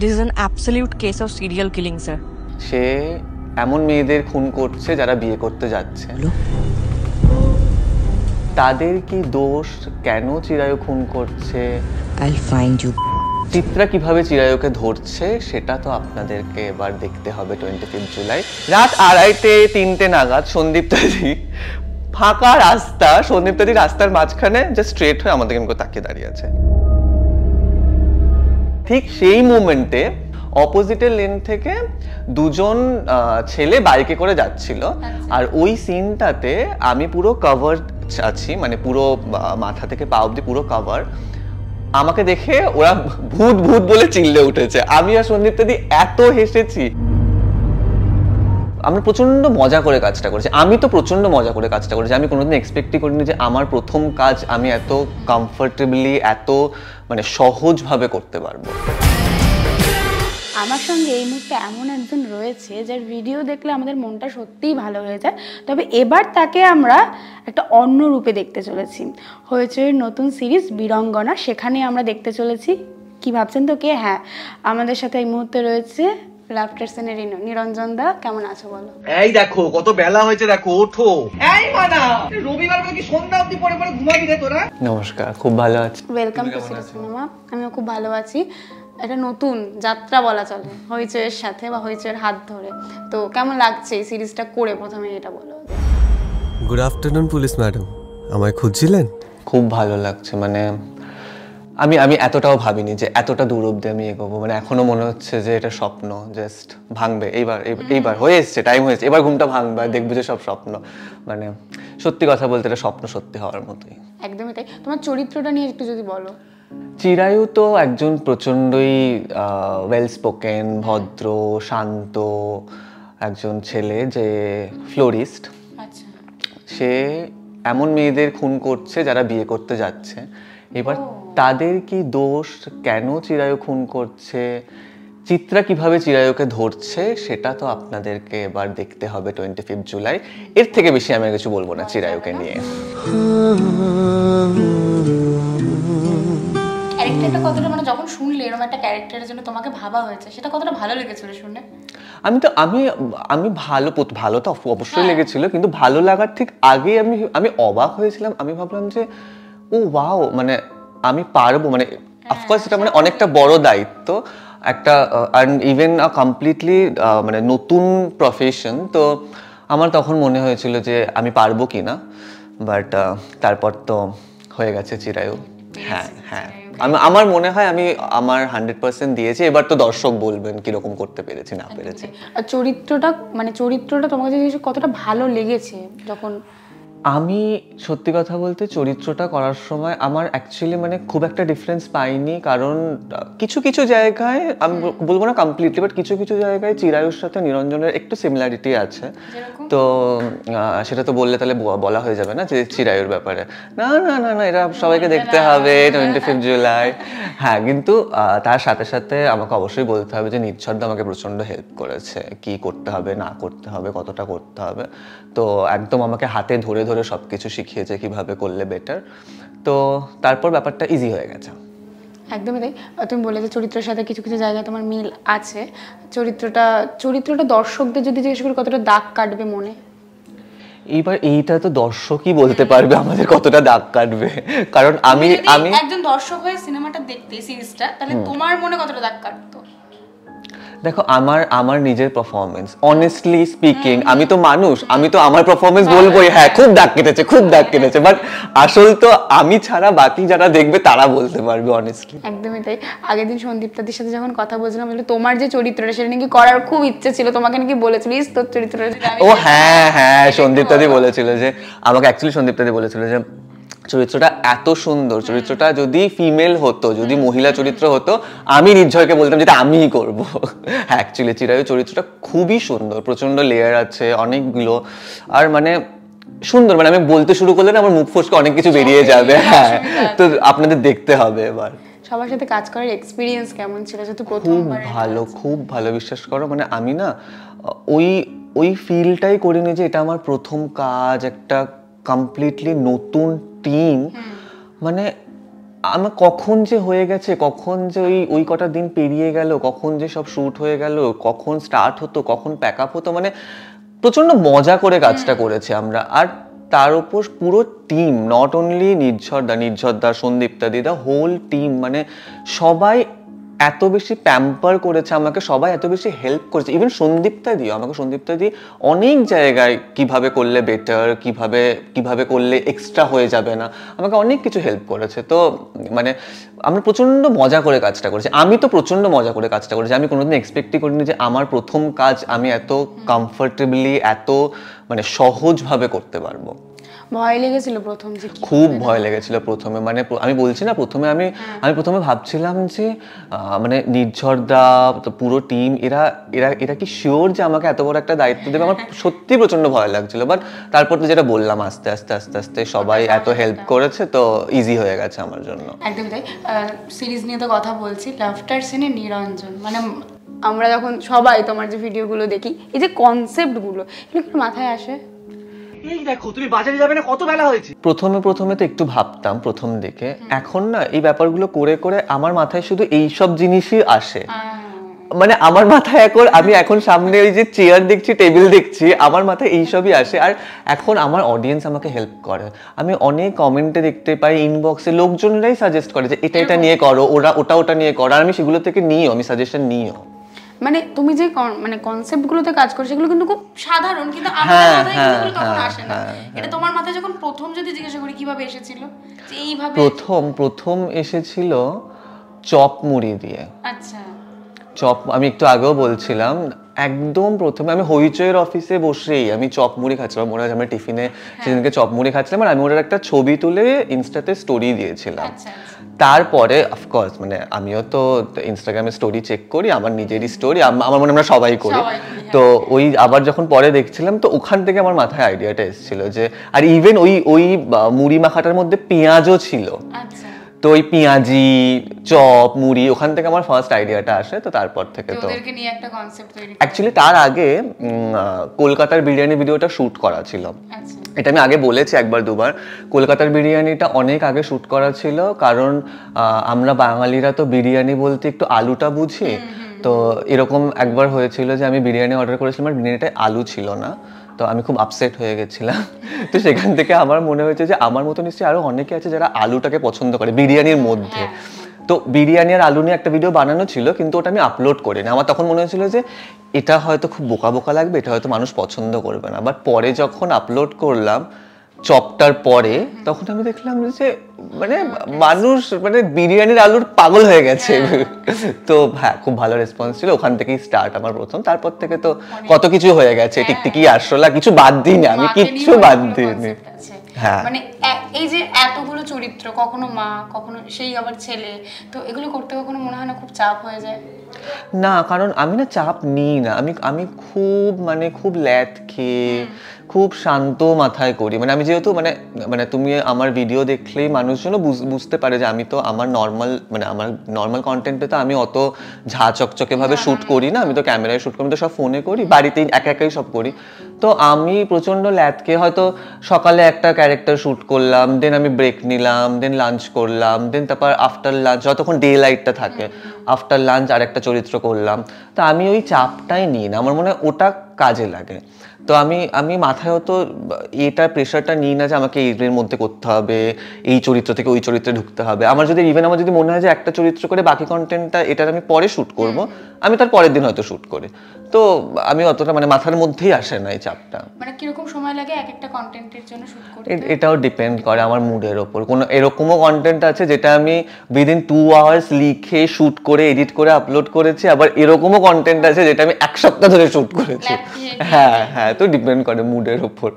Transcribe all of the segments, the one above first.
This is an absolute case of serial killing, sir. সে এমন মেয়েদের খুন করছে যারা বিয়ে করতে যাচ্ছে। তাদের কি দোষ? কেন চিরায়ু খুন করছে? I'll find you. চিত্রা কিভাবে চিরায়ুকে ধরছে সেটা তো আপনাদেরকে এবার দেখতে হবে 25 জুলাই রাত 2:30-3টে নাগাদ সন্দীপ্তাদি ফাঁকা রাস্তা, সন্দীপ্তাদি রাস্তার মাঝখানে জাস্ট স্ট্রেট হয়ে আমাদের এমন করে তাকিয়ে দাঁড়িয়ে আছে। ঠিক সেই মোমেন্টে অপোজিটের লেন থেকে দুজন ছেলে বাইকে করে যাচ্ছিল, আর ওই সিনটাতে আমি পুরো কভার আছি, মানে পুরো মাথা থেকে পা অবধি পুরো কভার। আমাকে দেখে ওরা ভূত ভূত বলে চিল্লে উঠেছে। আমি আর সন্দীপ্তাদি এত হেসেছি। আমরা প্রচন্ড মজা করে কাজটা করেছি। আমি তো প্রচন্ড মজা করে কাজটা করেছি। আমি কোনোদিন এক্সপেক্টই করিনি যে আমার প্রথম কাজ আমি এত কমফোর্টেবলি, এত মানে সহজভাবে করতে পারবো। আমার সঙ্গে এই মুহূর্তে এমন একজন রয়েছে যার ভিডিও দেখলে আমাদের মনটা সত্যিই ভালো হয়ে যায়। তবে এবার তাকে আমরা একটা অন্য রূপে দেখতে চলেছি। হয়েছে নতুন সিরিজ বীরঙ্গনা, সেখানে আমরা দেখতে চলেছি। কি ভাবছেন তো কে? হ্যাঁ, আমাদের সাথে এই মুহূর্তে রয়েছে লাফটার সেনের নিরঞ্জন দা। কেমন আছো বলো? এই দেখো কত বেলা হয়েছে, দেখো ওঠো। এই মানা, রবিবার বলে কি সন্ধ্যা অবধি পরে পরে ঘুমাবি রে তোরা? নমস্কার, খুব ভালো আছি। Welcome to series cinema. আমিও খুব ভালো আছি। একটা নতুন যাত্রা বলা চলে হইচইয়ের সাথে বা হইচইয়ের হাত ধরে। তো কেমন লাগছে এই সিরিজটা করে? প্রথমে এটা বলো। গুড আফটারনুন পুলিশ ম্যাডাম, আমায় খুঁজছিলেন? খুব ভালো লাগছে। মানে আমি এতটাও ভাবিনি যে এতটা দূর অব্দি আমি এগোবো। মানে এখনো মনে হচ্ছে যে এটা স্বপ্ন, জাস্ট ভাঙবে এইবার হয়ে এসছে, টাইম হয়েছে, এবার ঘুমটা ভাঙবে, দেখবো যে সব স্বপ্ন। মানে সত্যি কথা বলতে এটা স্বপ্ন সত্যি হওয়ার মতোই। একদমই তাই। তোমার চরিত্রটা নিয়ে একটু যদি বলো। চিরায়ু তো একজন প্রচণ্ডই ওয়েল স্পোকেন, ভদ্র, শান্ত একজন ছেলে যে ফ্লোরিস্ট। আচ্ছা। সে এমন মেয়েদের খুন করছে যারা বিয়ে করতে যাচ্ছে। এবার তাদের কি দোষ? কেন চিরায়ু খুন করছে? চিত্রা কিভাবে চিরায়ুকে ধরছে সেটা তো আপনাদেরকে এবার দেখতে হবে 25 জুলাই। এর থেকে বেশি আমি কিছু বলবো না চিরায়ুকে নিয়ে। ক্যারেক্টারটা কতটা, মানে যখন শুনলে এরকম একটা ক্যারেক্টারের জন্য তোমাকে ভাবা হয়েছে, সেটা কতটা ভালো লেগেছিল শুনে? আমি ভালো তো অবশ্যই লেগেছিল, কিন্তু ভালো লাগার ঠিক আগে আমি অবাক হয়েছিলাম। আমি ভাবলাম যে ও ওয়াও, মানে আমি পারবো। মানে অফকোর্স এটা মানে অনেকটা বড় দায়িত্ব, একটা ইভেন কমপ্লিটলি মানে নতুন প্রফেশন। তো আমার তখন মনে হয়েছিল যে আমি পারবো কি না, বাট তারপর তো হয়ে গেছে চিরায়ু। হ্যাঁ হ্যাঁ, আমার মনে হয় আমি আমার 100% দিয়েছি। এবার তো দর্শক বলবেন কিরকম করতে পেরেছি না পেরেছি। আর চরিত্রটা তোমাকে যে কতটা ভালো লেগেছে যখন? আমি সত্যি কথা বলতে চরিত্রটা করার সময় আমার অ্যাকচুয়ালি মানে খুব একটা ডিফারেন্স পাইনি, কারণ কিছু কিছু জায়গায় আমি বলবো না কমপ্লিটলি, বাট কিছু কিছু জায়গায় চিরায়ুর সাথে নিরঞ্জনের একটু সিমিলারিটি আছে। তো সেটা তো বললে তাহলে বলা হয়ে যাবে না যে চিরায়ুর ব্যাপারে। না না না না, এটা সবাইকে দেখতে হবে 25 জুলাই। হ্যাঁ, কিন্তু তার সাথে সাথে আমাকে অবশ্যই বলতে হবে যে নিচ্ছদ আমাকে প্রচণ্ড হেল্প করেছে, কি করতে হবে না করতে হবে, কতটা করতে হবে। তো একদম আমাকে হাতে ধরে ধরে সবকিছু শিখিয়েছে কিভাবে করলে বেটার। তো তারপর ব্যাপারটা ইজি হয়ে গেছে। একদমই তাই। তুমি বলে যে চরিত্রের সাথে কিছু কিছু জায়গায় তোমার মিল আছে। চরিত্রটা দর্শকদের যদি জিজ্ঞেস করি কতটা দাগ কাটবে মনে? এইবার এইটা তো দর্শকই বলতে পারবে আমাদের কতটা দাগ কাটবে, কারণ আমি একজন দর্শক হয়ে সিনেমাটা দেখতে, সিরিজটা, তাহলে তোমার মনে কতটা দাগ কাটতো? দেখো, আমার নিজের পারফরমেন্স, অনেস্টলি স্পিকিং, আমি তো মানুষ, আমি তো আমার পারফরমেন্স বলবোই হ্যাঁ খুব দাগ কেটেছে, বাট আসল তো আমি ছাড়া বাকি যারা দেখবে তারা বলতে পারবে অনেস্টলি। একদমই তাই। আগের দিন সন্দীপ্তাদির সাথে যখন কথা বলছিলাম, তোমার যে চরিত্রটা সেটা নাকি করার খুব ইচ্ছে ছিল, তোমাকে নাকি বলেছিল তোর চরিত্রটা। ও হ্যাঁ হ্যাঁ, সন্দীপ্তাদি বলেছিল যে আমাকে, অ্যাকচুয়ালি সন্দীপ্তাদি বলেছিল যে চরিত্রটা এত সুন্দর, চরিত্রটা যদি ফিমেল হতো, যদি মহিলা চরিত্র হতো, আমি নির্ঝয়কে বলতাম যেটা আমিই করবো। হ্যাঁ, অ্যাকচুয়ালি চিরায়ু চরিত্রটা খুবই সুন্দর, প্রচন্ড লেয়ার আছে অনেকগুলো, আর মানে সুন্দর, মানে আমি বলতে শুরু করলে না আমার মুখ ফসকে অনেক কিছু বেরিয়ে যাবে। হ্যাঁ, তো আপনাদের দেখতে হবে এবার। সবার সাথে কাজ করার এক্সপিরিয়েন্স কেমন ছিল? যেহেতু প্রথমবার। খুব ভালো, বিশ্বাস করো। মানে আমি না ওই ফিলটাই করিনি যে এটা আমার প্রথম কাজ, একটা কমপ্লিটলি নতুন টিম। মানে আমার কখন যে হয়ে গেছে, কখন যে ওই কটা দিন পেরিয়ে গেল, কখন যে সব শ্যুট হয়ে গেল, কখন স্টার্ট হতো, কখন প্যাক আপ হতো, মানে প্রচন্ড মজা করে কাজটা করেছি আমরা। আর তার উপর পুরো টিম, নট অনলি নির্ঝরদা, Sandipta di, the whole team, মানে সবাই এত বেশি প্যাম্পার করেছে আমাকে, সবাই এত বেশি হেল্প করেছে। ইভেন সন্দীপ্তা দি অনেক জায়গায় কিভাবে করলে বেটার, কিভাবে করলে এক্সট্রা হয়ে যাবে না, আমাকে অনেক কিছু হেল্প করেছে। তো মানে আমরা প্রচণ্ড মজা করে কাজটা করেছি। আমি তো প্রচণ্ড মজা করে কাজটা করেছি। আমি কোনোদিন এক্সপেক্টই করিনি যে আমার প্রথম কাজ আমি এত কমফোর্টেবলি, এত মানে সহজভাবে করতে পারবো। ভয় লেগেছিল প্রথম যে? খুব ভয় লেগেছিল প্রথমে, মানে আমি বলছি না, প্রথমে আমি প্রথমে ভাবছিলাম যে মানে নির্ঝরদা, পুরো টিম, এরা কি শিওর যে আমাকে এত বড় একটা দায়িত্ব দেবে? আমার সত্যি প্রচন্ড ভয় লাগছিল। বাট তারপর তো যেটা বললাম, আস্তে আস্তে সবাই এত হেল্প করেছে, তো ইজি হয়ে গেছে আমার জন্য। একদম তাই। সিরিজ নিয়ে তো কথা বলছি, লাফটার সিনে নিরঞ্জন, মানে আমরা যখন সবাই তোমার যে ভিডিওগুলো দেখি, এই যে কনসেপ্টগুলো, এগুলো কি মাথায় আসে? এই দেখো তুমি বাজারে যাবে না, কত বেলা হয়েছে। প্রথমে তো একটু ভাবতাম প্রথম দিকে, এখন না এই ব্যাপারগুলো করে করে আমার মাথায় শুধু এইসব জিনিসই আসে। মানে আমার মাথায় আমি এখন সামনে ওই যে চেয়ার দেখছি, টেবিল দেখছি, আমার মাথায় এইসবই আসে। আর এখন আমার অডিয়েন্স আমাকে হেল্প করে। আমি অনেক কমেন্টে দেখতে পাই, ইনবক্সে লোকজনরাই সাজেস্ট করে যে এটা নিয়ে করো, ওটা নিয়ে করো, আর আমি সেগুলো থেকে আমি সাজেশন নিও। মানে তুমি যে মানে কনসেপ্টগুলোতে কাজ করছো সেগুলো কিন্তু খুব সাধারণ, কিন্তু আমার মাথায় কিন্তু তখন আসে না। এটা তোমার মাথায় যখন প্রথম যদি জিজ্ঞাসা করি কিভাবে এসেছিল যে এইভাবে? প্রথম এসেছিল চপ মুড়ি দিয়ে। আচ্ছা। চপ, আমি একটু আগেও বলছিলাম, একদম প্রথমে আমি হইচইয়ের অফিসে বসেই আমি চপ মুড়ি খাচ্ছিলাম। মনে হয় আমরা টিফিনে সেদিনকে চপ মুড়ি খাচ্ছিলাম, আর আমি ওটার একটা ছবি তুলে ইনস্টাতে স্টোরি দিয়েছিলাম। তারপরে অফকোর্স মানে আমিও তো ইনস্টাগ্রামে স্টোরি চেক করি, আমার নিজেরই স্টোরি, আমার মনে আমরা সবাই করি। তো ওই আবার যখন পরে দেখছিলাম, তো ওখান থেকে আমার মাথায় আইডিয়াটা এসেছিল যে, আর ইভেন ওই মুড়ি মাখাটার মধ্যে পেঁয়াজও ছিল। তো ওই পেঁয়াজি, চপ, মুড়ি, ওখান থেকে আমার ফার্স্ট আইডিয়াটা আসে। তো তারপর থেকে তো ওদেরকে নিয়ে একটা কনসেপ্ট তৈরি। অ্যাকচুয়ালি তার আগে কলকাতার বিরিয়ানি ভিডিওটা শুট করা ছিল। এটা আমি আগে বলেছি একবার দুবার। কলকাতার বিরিয়ানিটা অনেক আগে শুট করা ছিল, কারণ আমরা বাঙালিরা তো বিরিয়ানি বলতে একটু আলুটা বুঝি। তো এরকম একবার হয়েছিল যে আমি বিরিয়ানি অর্ডার করেছিলাম, আর বিরিয়ানিটায় আলু ছিল না। তো আমি খুব আপসেট হয়ে গেছিলাম। তো সেখান থেকে আমার মনে হয়েছে যে আমার মতো নিশ্চয়ই আরো অনেকে আছে যারা আলুটাকে পছন্দ করে বিরিয়ানির মধ্যে। তো বিরিয়ানি আর আলু নিয়ে একটা ভিডিও বানানো ছিল, কিন্তু ওটা আমি আপলোড করিনি। আমার তখন মনে হয়েছিল যে এটা হয়তো খুব বোকা লাগবে, এটা হয়তো মানুষ পছন্দ করবে না। বাট পরে যখন আপলোড করলাম চপটার পরে, তখন আমি দেখলাম যে মানে মানুষ মানে বিরিয়ানির আলুর পাগল হয়ে গেছে। তো হ্যাঁ, খুব ভালো রেসপন্স ছিল। ওখান থেকেই স্টার্ট আমার প্রথম। তারপর থেকে তো কত কিছু হয়ে গেছে, টিকটিকি, আরশোলা, কিছু বাদ দিইনি আমি, কিচ্ছু বাদ দিইনি। হ্যাঁ, মানে এই যে এতগুলো চরিত্র, কখনো মা, কখনো সেই আবার ছেলে, তো এগুলো করতে কখনো মনে হয় না খুব চাপ হয়ে যায়? না, কারণ আমি না চাপ নিই না। আমি খুব ল্যাদ খেয়ে খুব শান্ত মাথায় করি। মানে আমি যেহেতু মানে তুমি আমার ভিডিও দেখলেই মানুষজনও বুঝতে পারে যে আমি তো আমার নর্মাল কন্টেন্টে তো আমি অত ঝা চকচকে ভাবে শুট করি না। আমি তো ক্যামেরায় শুট করি, আমি তো সব ফোনে করি, বাড়িতেই একাই সব করি। তো আমি প্রচন্ড ল্যাদকে হয়তো সকালে একটা ক্যারেক্টার শুট করলাম, দেন আমি ব্রেক নিলাম, দেন লাঞ্চ করলাম, দেন তারপর আফটার লাঞ্চ যতক্ষণ ডে লাইটটা থাকে, আফটার লাঞ্চ আর একটা চরিত্র করলাম। তো আমি ওই চাপটাই নিই না, আমার মনে হয় ওটা কাজে লাগে। তো আমি মাথায় হতো এটার প্রেশারটা নিই না যে আমাকে এর মধ্যে করতে হবে, এই চরিত্র থেকে ওই চরিত্রে ঢুকতে হবে। আমার যদি মনে হয় যে একটা চরিত্র করে বাকি কন্টেন্টটা এটার আমি পরে শ্যুট করব, আমি তার পরের দিন হয়তো শ্যুট করি। তো আমি অতটা মানে মাথার মধ্যেই আসে না এই চাপটা। মানে কিরকম সময় লাগে এক একটা কন্টেন্টের জন্য শুট করতে? এটাও ডিপেন্ড করে আমার মুডের ওপর। কোনো এরকমও কন্টেন্ট আছে যেটা আমি উইদিন 2 আওয়ার্স লিখে শুট করে এডিট করে আপলোড করেছি, আবার এরকমও কন্টেন্ট আছে যেটা আমি 1 সপ্তাহ ধরে শুট করেছি। হ্যাঁ, তো ডিপেন্ড করে মুডের ওপর।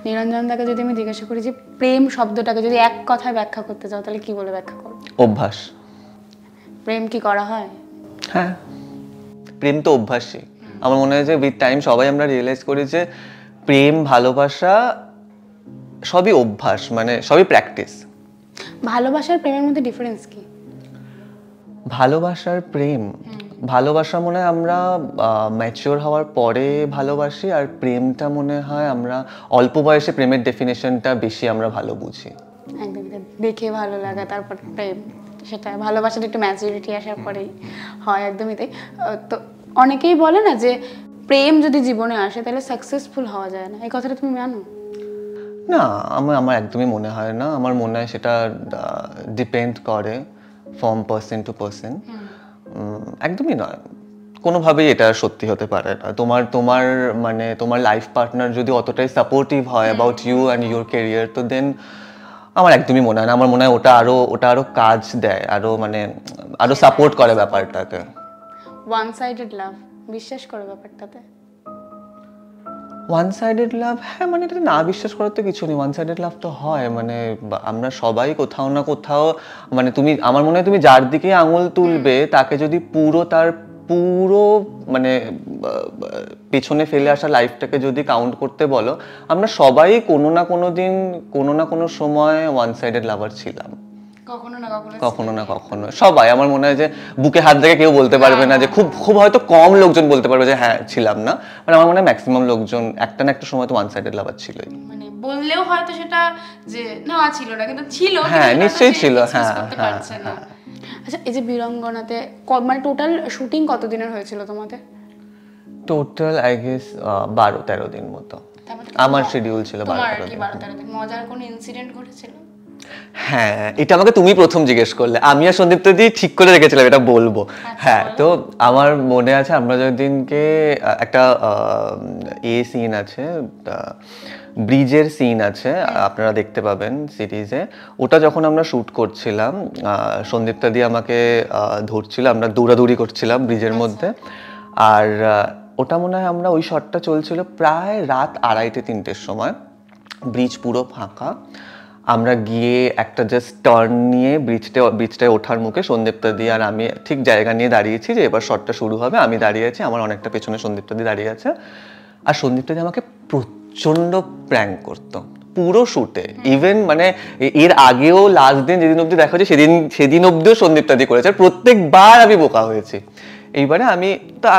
নিরঞ্জন দাকে যদি আমি জিজ্ঞাসা করি যে প্রেম শব্দটাকে যদি এক কথায় ব্যাখ্যা করতে চাও, তাহলে কি বলে ব্যাখ্যা করো? অভ্যাস। প্রেম কি করা হয়? হ্যাঁ, প্রেম তো অভ্যাসই। আমার মনে হয় যে উইথ টাইম সবাই আমরা রিয়েলাইজ করি যে প্রেম, ভালোবাসা সবই অভ্যাস, মানে সবই প্র্যাকটিস। ভালোবাসার প্রেমের মধ্যে ডিফারেন্স কি? ভালোবাসার প্রেম, ভালোবাসা মনে হয় আমরা ম্যাচিওর হওয়ার পরে ভালোবাসি, আর প্রেমটা মনে হয় আমরা অল্প বয়সে প্রেমের ডেফিনেশনটা বেশি আমরা ভালো বুঝি। একদম। দেখে ভালো লাগা, তারপর প্রেম, সেটা ভালোবাসার একটু ম্যাচুরিটি আসার পরেই হয়, একদমই তাই। তো অনেকেই বলে না যে প্রেম যদি জীবনে আসে তাহলে সাকসেসফুল হওয়া যায় না, এই কথাটা তুমি মানো? না, আমার একদমই মনে হয় না। আমার মনে হয় সেটা ডিপেন্ড করে ফ্রম পার্সন টু পার্সন। একদমই নয়, কোনোভাবেই এটা সত্যি হতে পারে না। তোমার মানে তোমার লাইফ পার্টনার যদি অতটাই সাপোর্টিভ হয় about you and your career, তো দেন আমার একদমই মনে হয় না। আমার মনে হয় ওটা আরো কাজ দেয়, আরো সাপোর্ট করে ব্যাপারটাকে। ওয়ান সাইডেড লাভ, বিশ্বাস করো ব্যাপারটাতে? ওয়ান সাইডেড লাভ, হ্যাঁ, মানে এটা না বিশ্বাস করার তো কিছু নেই। ওয়ান সাইডেড লাভ তো হয়, মানে আমরা সবাই কোথাও না কোথাও, মানে আমার মনে হয় তুমি যার দিকে আঙুল তুলবে তাকে যদি পুরো মানে পেছনে ফেলে আসা লাইফটাকে যদি কাউন্ট করতে বলো, আমরা সবাই কোনো না কোনো দিন কোনো না কোনো সময় ওয়ান সাইডেড লাভার ছিলাম, কখনো না কখনো সবাই। আমার মনে হয় যে বুকে হাত রেখে কেউ বলতে পারবে না যে, খুব হয়তো কম লোকজন বলতে পারবে যে হ্যাঁ ছিলাম না, মানে আমার মনে হয় ম্যাক্সিমাম লোকজন একটা না একটা সময় তো ওয়ান সাইডেড লাভার ছিলই। মানে বললেও হয়তো সেটা যে না ছিল না, কিন্তু ছিল, হ্যাঁ নিশ্চয়ই ছিল। হ্যাঁ হ্যাঁ। আচ্ছা, এই যে বীরঙ্গনাতে মানে টোটাল শুটিং কতদিনের হয়েছিল তোমাদের? টোটাল আই গেস 12-13 দিন মতো আমার শিডিউল ছিল। 12-13 দিন। মজার কোনো ইনসিডেন্ট ঘটেছিল? হ্যাঁ, এটা আমাকে তুমি প্রথম জিজ্ঞেস করলে, আমি আর সন্দীপ্ত দি ঠিক করে রেখেছিলাম এটা বলবো। হ্যাঁ, তো আমার মনে আছে আমরা যেদিনকে একটা সিন আছে, ব্রিজের সিন আছে, আপনারা দেখতে পাবেন সিরিজে। ওটা যখন আমরা শ্যুট করছিলাম, সন্দীপ্তা দি আমাকে ধরছিল, আমরা দৌড়াদৌড়ি করছিলাম ব্রিজের মধ্যে। আর ওটা মনে হয় আমরা ওই শটটা চলছিল প্রায় রাত 2:30-3টের সময়, ব্রিজ পুরো ফাঁকা। আমরা গিয়ে একটা জাস্ট টার্ন নিয়ে ব্রিজটায় ওঠার মুখে সন্দীপ্তা দি আর আমি ঠিক জায়গা নিয়ে দাঁড়িয়েছি যে এবার শটটা শুরু হবে। আমি দাঁড়িয়ে আছি, আমার অনেকটা পেছনে সন্দীপ্তা দি দাঁড়িয়ে আছে। আর সন্দীপ্তা দি আমাকে প্রচণ্ড প্র্যাঙ্ক করতো পুরো শ্যুটে। ইভেন মানে এর আগেও লাস্ট দিন যেদিন অবধি দেখা হচ্ছে সেদিন অবধিও সন্দীপ্তা দি করেছে। প্রত্যেকবার আমি বোকা হয়েছি। এইবারে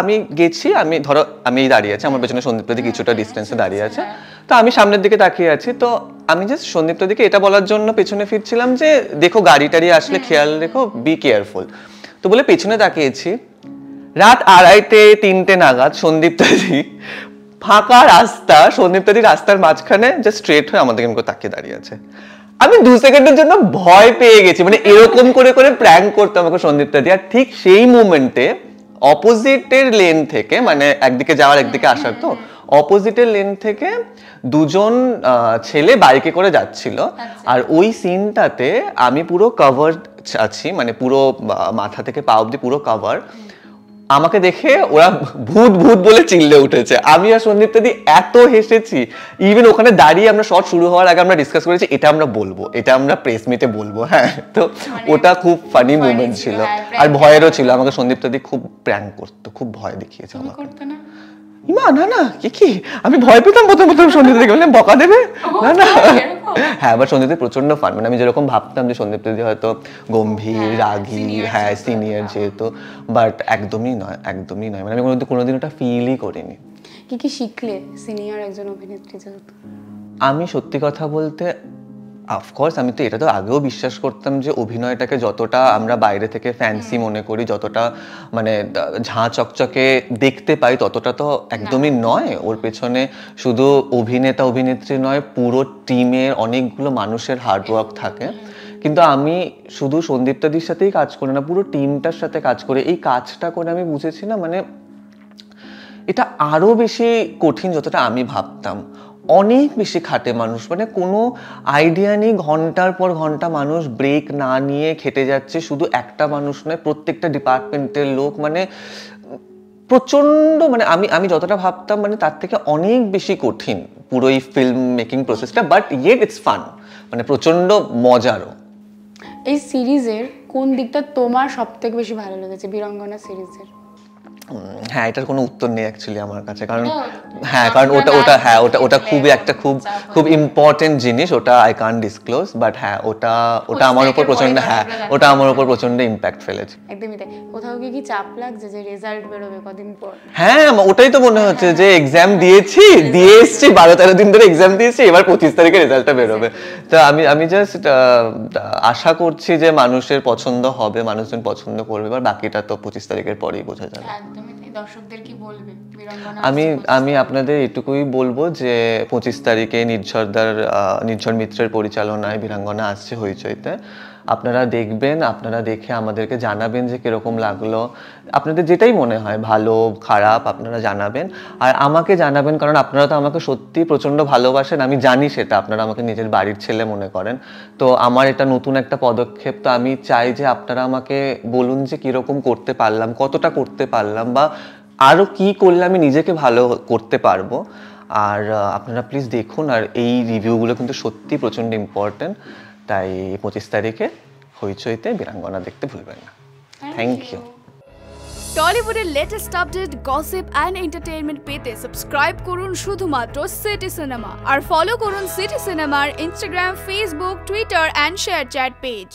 আমি গেছি, আমি দাঁড়িয়ে আছি, আমার পেছনে সন্দীপ্তা দি কিছুটা ডিস্টেন্সে দাঁড়িয়ে আছে। তো আমি সামনের দিকে তাকিয়ে আছি, তো আমি জাস্ট সন্দীপ্তা দিকে এটা বলার জন্য পেছনে ফিরছিলাম যে দেখো গাড়ি টাড়ি আসলে খেয়াল রেখো, বি কেয়ারফুল। তো বলে পেছনে তাকিয়েছি, রাত 2:30-3টে নাগাদ সন্দীপ্তা দি ফাঁকা রাস্তা, সন্দীপ্তা দি রাস্তার মাঝখানে জাস্ট স্ট্রেট হয়ে আমাদের কেমন করে তাকিয়ে দাঁড়িয়ে আছে। আমি 2 সেকেন্ডের জন্য ভয় পেয়ে গেছি, মানে এরকম করে প্র্যাঙ্ক করতো আমাকে সন্দীপ্তা দি। আর ঠিক সেই মুমেন্টে অপোজিটের লেন থেকে, মানে একদিকে যাওয়ার একদিকে আসার, তো অপোজিটের লেন থেকে দুজন ছেলে বাইকে করে যাচ্ছিল। আর ওই সিনটাতে আমি পুরো কভার্ড আছি, মানে পুরো মাথা থেকে পা অব্দি পুরো কভার। আমাকে দেখে ওরা ভূত ভূত বলে চিল্লে উঠেছে। আমি আর সন্দীপ্তা দি এত হেসেছি, ইভেন ওখানে দাঁড়িয়ে আমরা শট শুরু হওয়ার আগে আমরা ডিসকাস করেছি এটা আমরা বলবো, এটা আমরা প্রেস মিটে বলবো। হ্যাঁ, তো ওটা খুব ফানি মুভমেন্ট ছিল, আর ভয়েরও ছিল। আমাকে সন্দীপ্তা দি খুব প্র্যাঙ্ক করতো, খুব ভয় দেখিয়েছে আমাকে। না কি আমি ভয় পেতাম প্রথম সন্দীপ্তা দিকে, বললাম বকা দেবে, না। হ্যাঁ, আবার সন্দীপ্তা প্রচন্ড ফান, মানে আমি যেরকম ভাবতাম যে সন্দীপ্তা দি হয়তো গম্ভীর, রাগী, হ্যাঁ সিনিয়র যেহেতু, বাট একদমই নয়। মানে আমি কোনোদিন ওটা ফিলই করিনি। কি শিখলে সিনিয়র একজন অভিনেত্রী যেহেতু? আমি সত্যি কথা বলতে অফকোর্স আমি তো এটা তো আগেও বিশ্বাস করতাম যে অভিনয়টাকে যতটা আমরা বাইরে থেকে ফ্যান্সি মনে করি, যতটা মানে ঝাঁ চকচকে দেখতে পাই, ততটা তো একদমই নয়। ওর পেছনে শুধু অভিনেত্রী নয়, পুরো টিমের অনেকগুলো মানুষের হার্ডওয়ার্ক থাকে। কিন্তু আমি শুধু সন্দীপ্তা দির সাথেই কাজ করি না, পুরো টিমটার সাথে কাজ করে এই কাজটা করে আমি বুঝেছি না, মানে এটা আরো বেশি কঠিন যতটা আমি ভাবতাম। অনেক বেশি খাটে মানুষ, মানে কোনো আইডিয়া নেই, ঘন্টার পর ঘন্টা মানুষ ব্রেক না নিয়ে খেটে যাচ্ছে। শুধু একটা মানুষ নয়, প্রত্যেকটা ডিপার্টমেন্টের লোক, মানে প্রচন্ড, মানে আমি যতটা ভাবতাম মানে তার থেকে অনেক বেশি কঠিন পুরো এই ফিল্ম মেকিং প্রসেসটা, বাট ইয়েট ইটস ফান, মানে প্রচন্ড মজারও। এই সিরিজের কোন দিকটা তোমার সব থেকে বেশি ভালো লেগেছে বীরঙ্গনা সিরিজের? হ্যাঁ, এটার কোনো উত্তর নেই অ্যাকচুয়ালি আমার কাছে, কারণ হ্যাঁ, কারণ ওটা খুবই একটা খুব ইম্পর্টেন্ট জিনিস, ওটা আই কান্ট ডিসক্লোজ, বাট হ্যাঁ ওটা আমার উপর প্রচন্ড, হ্যাঁ ওটা আমার উপর প্রচন্ড ইম্প্যাক্ট ফেলেছে। একদমই তাই। কোথাও কি চাপ লাগছে যে রেজাল্ট বেরোবে কদিন পর? হ্যাঁ, ওটাই তো মনে হচ্ছে যে এক্সাম দিয়ে এসছি 12-13 দিন ধরে এক্সাম দিয়েছি, এবার 25 তারিখে রেজাল্টটা বেরোবে। তো আমি জাস্ট আশা করছি যে মানুষের পছন্দ হবে, মানুষজন পছন্দ করবে, এবার বাকিটা তো 25 তারিখের পরেই বোঝা যাবে। একদমই তাই। দর্শকদের কি বলবে? আমি আপনাদের এটুকুই বলবো যে 25 তারিখে নির্ঝর মিত্রের পরিচালনায় বীরাঙ্গনা আসছে হইচইতে। আপনারা দেখবেন, আপনারা দেখে আমাদেরকে জানাবেন যে কিরকম লাগলো, আপনাদের যেটাই মনে হয় ভালো খারাপ আপনারা জানাবেন, আর আমাকে জানাবেন, কারণ আপনারা তো আমাকে সত্যি প্রচণ্ড ভালোবাসেন, আমি জানি সেটা, আপনারা আমাকে নিজের বাড়ির ছেলে মনে করেন। তো আমার এটা নতুন একটা পদক্ষেপ, তো আমি চাই যে আপনারা আমাকে বলুন যে কীরকম করতে পারলাম, কতটা করতে পারলাম, বা আরও কী করলে আমি নিজেকে ভালো করতে পারবো। আর আপনারা প্লিজ দেখুন, আর এই রিভিউগুলো কিন্তু সত্যি প্রচণ্ড ইম্পর্টেন্ট। তাই 25 তারিখে হইচইতে বীরাঙ্গনা দেখতে ভুলবেন না। Thank you. টলিউডের latest update, gossip and entertainment পেতে সাবস্ক্রাইব করুন শুধুমাত্র সিটি সিনেমা, আর ফলো করুন সিটি সিনেমার Instagram, Facebook, Twitter and ShareChat page.